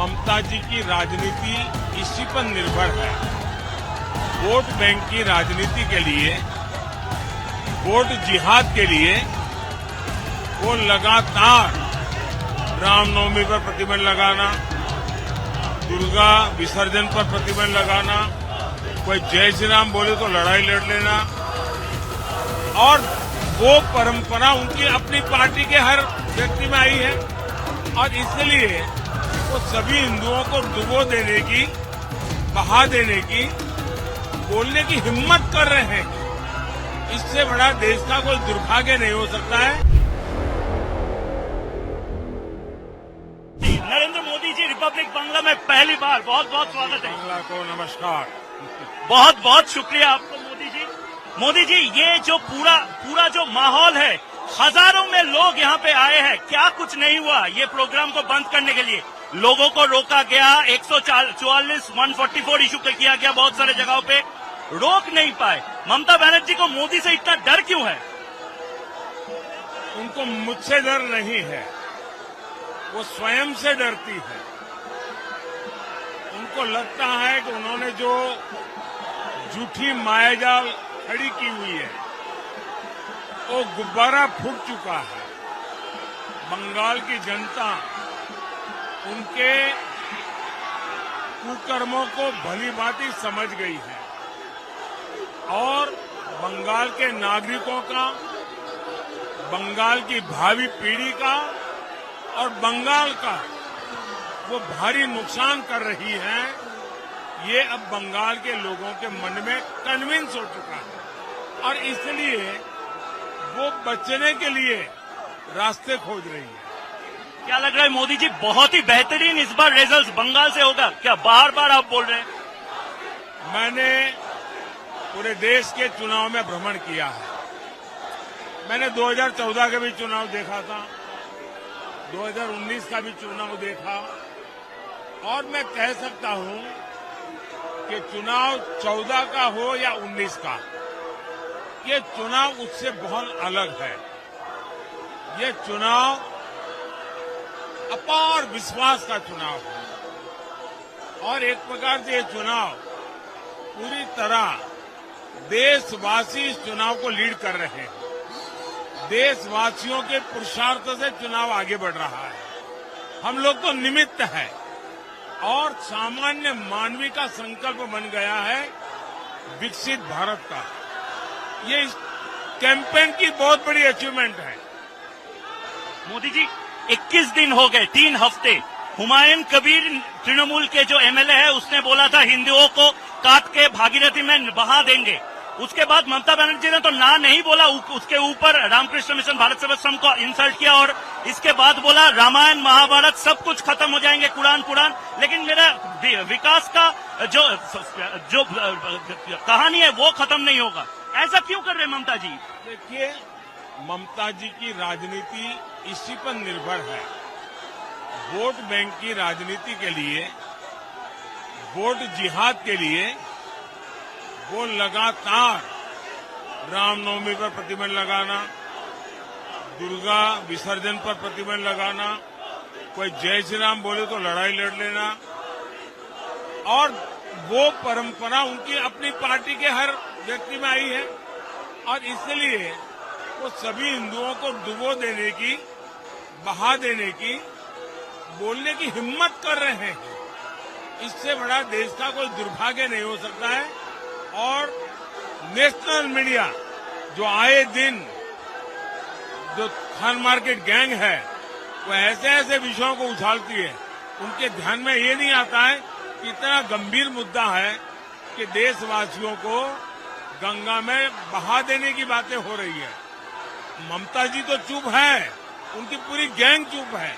ममता जी की राजनीति इसी पर निर्भर है। वोट बैंक की राजनीति के लिए, वोट जिहाद के लिए वो लगातार रामनवमी पर प्रतिबंध लगाना, दुर्गा विसर्जन पर प्रतिबंध लगाना, कोई जय श्री राम बोले तो लड़ाई लड़ लेना, और वो परंपरा उनकी अपनी पार्टी के हर व्यक्ति में आई है। और इसलिए वो सभी हिंदुओं को डुबो देने की, बहा देने की, बोलने की हिम्मत कर रहे हैं। इससे बड़ा देश का कोई दुर्भाग्य नहीं हो सकता है। नरेंद्र मोदी जी रिपब्लिक बांग्ला में पहली बार, बहुत बहुत स्वागत है। बांग्ला को नमस्कार। बहुत बहुत शुक्रिया आपको मोदी जी। मोदी जी, ये जो पूरा जो माहौल है, हजारों में लोग यहाँ पे आए हैं, क्या कुछ नहीं हुआ ये प्रोग्राम को बंद करने के लिए? लोगों को रोका गया, 144 144 इशू किया गया, बहुत सारे जगहों पे रोक नहीं पाए। ममता बनर्जी को मोदी से इतना डर क्यों है? उनको मुझसे डर नहीं है, वो स्वयं से डरती है। उनको लगता है कि उन्होंने जो झूठी मायाजाल खड़ी की हुई है वो गुब्बारा फूट चुका है। बंगाल की जनता उनके कुकर्मों को भली भांति समझ गई है और बंगाल के नागरिकों का, बंगाल की भावी पीढ़ी का और बंगाल का वो भारी नुकसान कर रही है। ये अब बंगाल के लोगों के मन में कन्विंस हो चुका है और इसलिए वो बचने के लिए रास्ते खोज रही है। क्या लग रहा है मोदी जी, बहुत ही बेहतरीन इस बार रिजल्ट बंगाल से होगा क्या? बार बार आप बोल रहे हैं। मैंने पूरे देश के चुनाव में भ्रमण किया है। मैंने 2014 का भी चुनाव देखा था, 2019 का भी चुनाव देखा और मैं कह सकता हूं कि चुनाव 14 का हो या 19 का, ये चुनाव उससे बहुत अलग है। ये चुनाव अपार विश्वास का चुनाव है और एक प्रकार से ये चुनाव पूरी तरह देशवासी इस चुनाव को लीड कर रहे हैं। देशवासियों के पुरुषार्थ से चुनाव आगे बढ़ रहा है। हम लोग तो निमित्त है और सामान्य मानवीय का संकल्प बन गया है विकसित भारत का। ये इस कैंपेन की बहुत बड़ी अचीवमेंट है। मोदी जी, 21 दिन हो गए, 3 हफ्ते। हुमायूं कबीर तृणमूल के जो एमएलए है उसने बोला था हिंदुओं को काट के भागीरथी में बहा देंगे। उसके बाद ममता बनर्जी ने तो ना नहीं बोला, उसके ऊपर रामकृष्ण मिशन भारत सेवाश्रम को इंसल्ट किया और इसके बाद बोला रामायण महाभारत सब कुछ खत्म हो जाएंगे, कुरान पुराण। लेकिन मेरा विकास का जो कहानी है वो खत्म नहीं होगा। ऐसा क्यों कर रहे ममता जी? देखिए, ममता जी की राजनीति इसी पर निर्भर है। वोट बैंक की राजनीति के लिए, वोट जिहाद के लिए वो लगातार रामनवमी पर प्रतिबंध लगाना, दुर्गा विसर्जन पर प्रतिबंध लगाना, कोई जय श्री राम बोले तो लड़ाई लड़ लेना, और वो परंपरा उनकी अपनी पार्टी के हर व्यक्ति में आई है और इसलिए वो सभी हिंदुओं को डुबो देने की, बहा देने की, बोलने की हिम्मत कर रहे हैं। इससे बड़ा देश का कोई दुर्भाग्य नहीं हो सकता है। और नेशनल मीडिया जो आए दिन जो खान मार्केट गैंग है वो ऐसे ऐसे विषयों को उछालती है, उनके ध्यान में ये नहीं आता है कि इतना गंभीर मुद्दा है कि देशवासियों को गंगा में बहा देने की बातें हो रही है। ममता जी तो चुप है, उनकी पूरी गैंग चुप है।